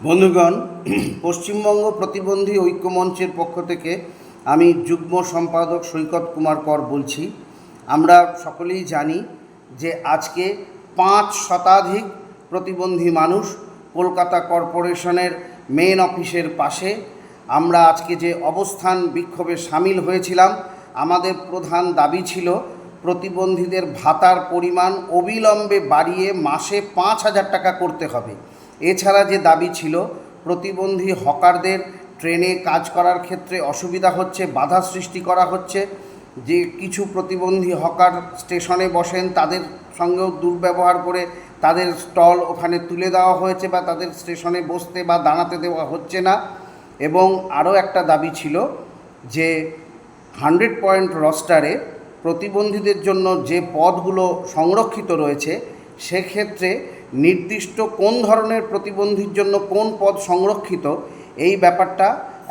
বন্ধুগণ, পশ্চিমবঙ্গ প্রতিবন্ধী ঐক্য মঞ্চের পক্ষ থেকে আমি যুগ্ম সম্পাদক সৈকত কুমার কর বলছি। আমরা সকলেই জানি যে আজকে 5 শতাধিক প্রতিবন্ধী মানুষ কলকাতা কর্পোরেশনের মেন অফিসের পাশে আমরা আজকে যে অবস্থান বিক্ষোভে সামিল হয়েছিলাম। আমাদের প্রধান দাবি ছিল প্রতিবন্ধীদের ভাতার পরিমাণ অবিলম্বে বাড়িয়ে মাসে 5,000 টাকা করতে হবে। এছাড়া যে দাবি ছিল প্রতিবন্ধী হকারদের ট্রেনে কাজ করার ক্ষেত্রে অসুবিধা হচ্ছে, বাধা সৃষ্টি করা হচ্ছে। যে কিছু প্রতিবন্ধী হকার স্টেশনে বসেন, তাদের সঙ্গেও দুর্ব্যবহার করে তাদের স্টল ওখানে তুলে দেওয়া হয়েছে বা তাদের স্টেশনে বসতে বা দাঁড়াতে দেওয়া হচ্ছে না। এবং আরও একটা দাবি ছিল যে 100 পয়েন্ট রস্টারে প্রতিবন্ধীদের জন্য যে পদগুলো সংরক্ষিত রয়েছে সেক্ষেত্রে নির্দিষ্ট কোন ধরনের প্রতিবন্ধীর জন্য কোন পদ সংরক্ষিত এই ব্যাপারটা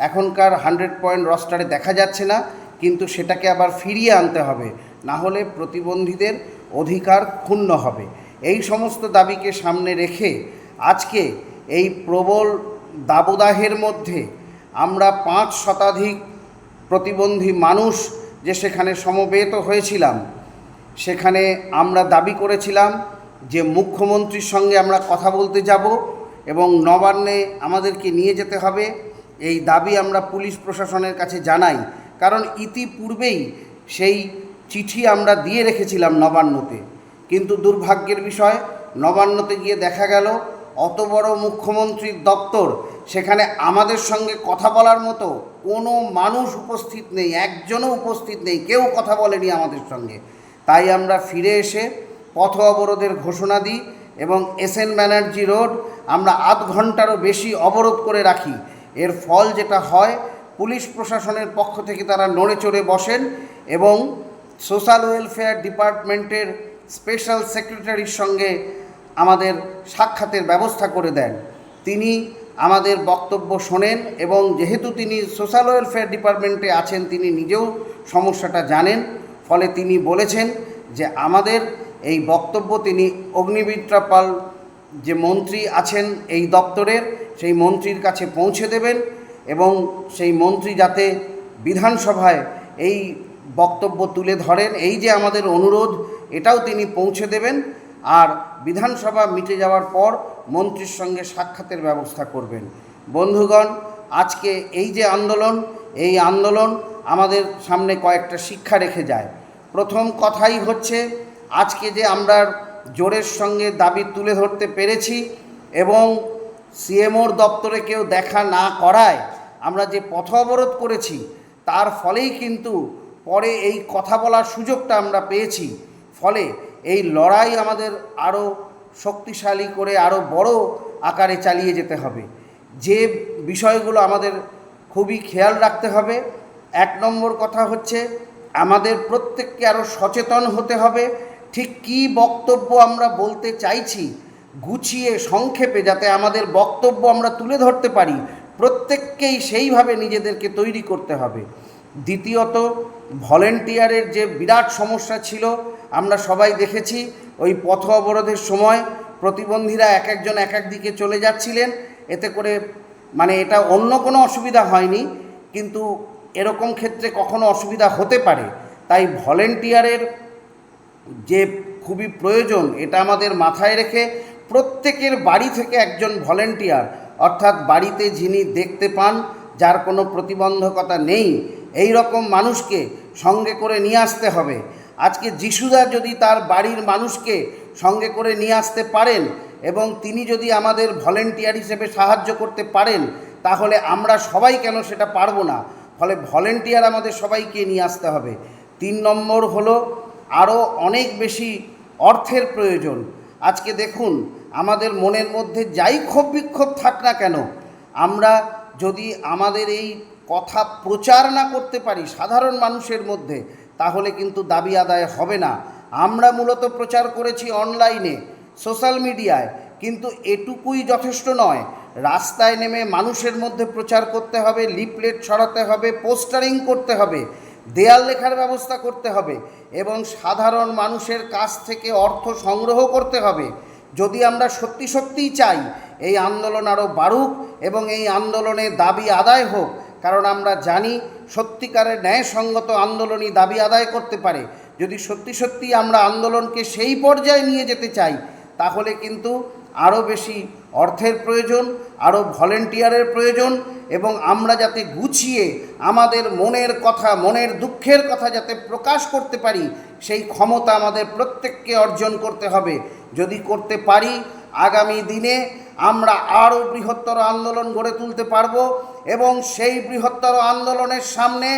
এখনকার 100 পয়েন্ট রস্টারে দেখা যাচ্ছে না, কিন্তু সেটাকে আবার ফিরিয়ে আনতে হবে, না হলে প্রতিবন্ধীদের অধিকার ক্ষুণ্ণ হবে। এই সমস্ত দাবিকে সামনে রেখে আজকে এই প্রবল দাবদাহের মধ্যে আমরা 5 শতাধিক প্রতিবন্ধী মানুষ যে সেখানে সমবেত হয়েছিলাম, সেখানে আমরা দাবি করেছিলাম যে মুখ্যমন্ত্রীর সঙ্গে আমরা কথা বলতে যাব এবং নবান্নে আমাদেরকে নিয়ে যেতে হবে। এই দাবি আমরা পুলিশ প্রশাসনের কাছে জানাই, কারণ ইতিপূর্বেই সেই চিঠি আমরা দিয়ে রেখেছিলাম নবান্নতে। কিন্তু দুর্ভাগ্যের বিষয়, নবান্নতে গিয়ে দেখা গেল অত বড় মুখ্যমন্ত্রীর দপ্তর, সেখানে আমাদের সঙ্গে কথা বলার মতো কোনো মানুষ উপস্থিত নেই, একজনও উপস্থিত নেই, কেউ কথা বলেনি আমাদের সঙ্গে। তাই আমরা ফিরে এসে পথ অবরোধের ঘোষণা দিই এবং SN ব্যানার্জি রোড আমরা আধ ঘন্টারও বেশি অবরোধ করে রাখি। এর ফল যেটা হয়, পুলিশ প্রশাসনের পক্ষ থেকে তারা নড়ে চড়ে বসেন এবং সোশ্যাল ওয়েলফেয়ার ডিপার্টমেন্টের স্পেশাল সেক্রেটারির সঙ্গে আমাদের সাক্ষাতের ব্যবস্থা করে দেন। তিনি আমাদের বক্তব্য শোনেন এবং যেহেতু তিনি সোশ্যাল ওয়েলফেয়ার ডিপার্টমেন্টে আছেন, তিনি নিজেও সমস্যাটা জানেন। ফলে তিনি বলেছেন যে আমাদের এই বক্তব্য তিনি অগ্নিমিত্রা পাল যে মন্ত্রী আছেন এই দপ্তরের, সেই মন্ত্রীর কাছে পৌঁছে দেবেন এবং সেই মন্ত্রী যাতে বিধানসভায় এই বক্তব্য তুলে ধরেন, এই যে আমাদের অনুরোধ, এটাও তিনি পৌঁছে দেবেন। আর বিধানসভা মিটে যাওয়ার পর মন্ত্রীর সঙ্গে সাক্ষাতের ব্যবস্থা করবেন। বন্ধুগণ, আজকে এই যে আন্দোলন, এই আন্দোলন আমাদের সামনে কয়েকটা শিক্ষা রেখে যায়। প্রথম কথাই হচ্ছে, আজকে যে আমরা জোরের সঙ্গে দাবি তুলে ধরতে পেরেছি এবং CMOর দপ্তরে কেউ দেখা না করায় আমরা যে পথ অবরোধ করেছি, তার ফলেই কিন্তু পরে এই কথা বলার সুযোগটা আমরা পেয়েছি। ফলে এই লড়াই আমাদের আরও শক্তিশালী করে আরও বড় আকারে চালিয়ে যেতে হবে। যে বিষয়গুলো আমাদের খুবই খেয়াল রাখতে হবে, 1 নম্বর কথা হচ্ছে আমাদের প্রত্যেককে আরও সচেতন হতে হবে। ঠিক কী বক্তব্য আমরা বলতে চাইছি গুছিয়ে সংক্ষেপে যাতে আমাদের বক্তব্য আমরা তুলে ধরতে পারি, প্রত্যেককেই সেইভাবে নিজেদেরকে তৈরি করতে হবে। দ্বিতীয়ত, ভলেন্টিয়ারের যে বিরাট সমস্যা ছিল আমরা সবাই দেখেছি। ওই পথ অবরোধের সময় প্রতিবন্ধীরা এক একজন এক এক দিকে চলে যাচ্ছিলেন, এতে করে এটা অন্য কোনো অসুবিধা হয়নি, কিন্তু এরকম ক্ষেত্রে কখনো অসুবিধা হতে পারে। তাই ভলেন্টিয়ারের যে খুবই প্রয়োজন, এটা আমাদের মাথায় রেখে প্রত্যেকের বাড়ি থেকে একজন ভলেন্টিয়ার, অর্থাৎ বাড়িতে যিনি দেখতে পান, যার কোনো প্রতিবন্ধকতা নেই, এই রকম মানুষকে সঙ্গে করে নিয়ে আসতে হবে। আজকে যিশুদা যদি তার বাড়ির মানুষকে সঙ্গে করে নিয়ে আসতে পারেন এবং তিনি যদি আমাদের ভলেন্টিয়ার হিসেবে সাহায্য করতে পারেন, তাহলে আমরা সবাই কেন সেটা পারবো না? ফলে ভলেন্টিয়ার আমাদের সবাইকে নিয়ে আসতে হবে। 3 নম্বর হলো আরও অনেক বেশি অর্থের প্রয়োজন। আজকে দেখুন, আমাদের মনের মধ্যে যাই ক্ষোভ বিক্ষোভ থাক না কেন, আমরা যদি আমাদের এই কথা প্রচার না করতে পারি সাধারণ মানুষের মধ্যে, তাহলে কিন্তু দাবি আদায় হবে না। আমরা মূলত প্রচার করেছি অনলাইনে, সোশ্যাল মিডিয়ায়, কিন্তু এটুকুই যথেষ্ট নয়। রাস্তায় নেমে মানুষের মধ্যে প্রচার করতে হবে, লিফলেট ছড়াতে হবে, পোস্টারিং করতে হবে, দেয়াল লেখার ব্যবস্থা করতে হবে এবং সাধারণ মানুষের কাছ থেকে অর্থ সংগ্রহ করতে হবে। যদি আমরা সত্যি সত্যিই চাই এই আন্দোলন আরও বাড়ুক এবং এই আন্দোলনের দাবি আদায় হোক, কারণ আমরা জানি সত্যিকারের ন্যায়সঙ্গত আন্দোলনই দাবি আদায় করতে পারে। যদি সত্যি সত্যি আমরা আন্দোলনকে সেই পর্যায়ে নিয়ে যেতে চাই, তাহলে কিন্তু আরও বেশি অর্থের প্রয়োজন, আরও ভলেন্টিয়ারের প্রয়োজন, এবং আমরা যাতে গুছিয়ে আমাদের মনের কথা, মনের দুঃখের কথা যাতে প্রকাশ করতে পারি, সেই ক্ষমতা আমাদের প্রত্যেককে অর্জন করতে হবে। যদি করতে পারি, আগামী দিনে আমরা আরও বৃহত্তর আন্দোলন গড়ে তুলতে পারব এবং সেই বৃহত্তর আন্দোলনের সামনে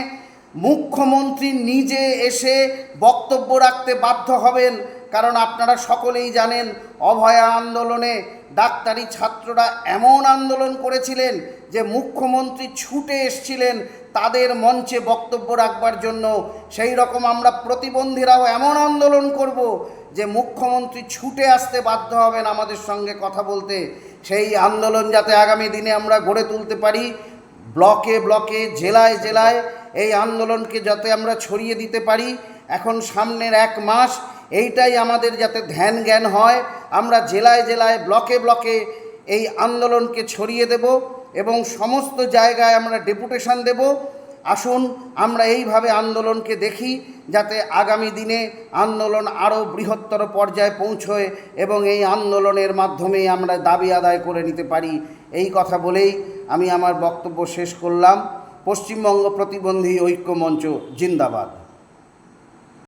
মুখ্যমন্ত্রী নিজে এসে বক্তব্য রাখতে বাধ্য হবেন। কারণ আপনারা সকলেই জানেন, অভয়া আন্দোলনে ডাক্তারি ছাত্ররা এমন আন্দোলন করেছিলেন যে মুখ্যমন্ত্রী ছুটে এসেছিলেন তাদের মঞ্চে বক্তব্য রাখবার জন্য। সেই রকম আমরা প্রতিবন্ধীরাও এমন আন্দোলন করব যে মুখ্যমন্ত্রী ছুটে আসতে বাধ্য হবেন আমাদের সঙ্গে কথা বলতে। সেই আন্দোলন যাতে আগামী দিনে আমরা গড়ে তুলতে পারি, ব্লকে ব্লকে, জেলায় জেলায় এই আন্দোলনকে যাতে আমরা ছড়িয়ে দিতে পারি। এখন সামনের 1 মাস এইটাই আমাদের যাতে ধ্যান জ্ঞান হয়, আমরা জেলায় জেলায়, ব্লকে ব্লকে এই আন্দোলনকে ছড়িয়ে দেব এবং সমস্ত জায়গায় আমরা ডেপুটেশন দেব। আসুন আমরা এইভাবে আন্দোলনকে দেখি, যাতে আগামী দিনে আন্দোলন আরও বৃহত্তর পর্যায়ে পৌঁছয় এবং এই আন্দোলনের মাধ্যমেই আমরা দাবি আদায় করে নিতে পারি। এই কথা বলেই আমি আমার বক্তব্য শেষ করলাম। পশ্চিমবঙ্গ প্রতিবন্ধী ঐক্য মঞ্চ জিন্দাবাদ।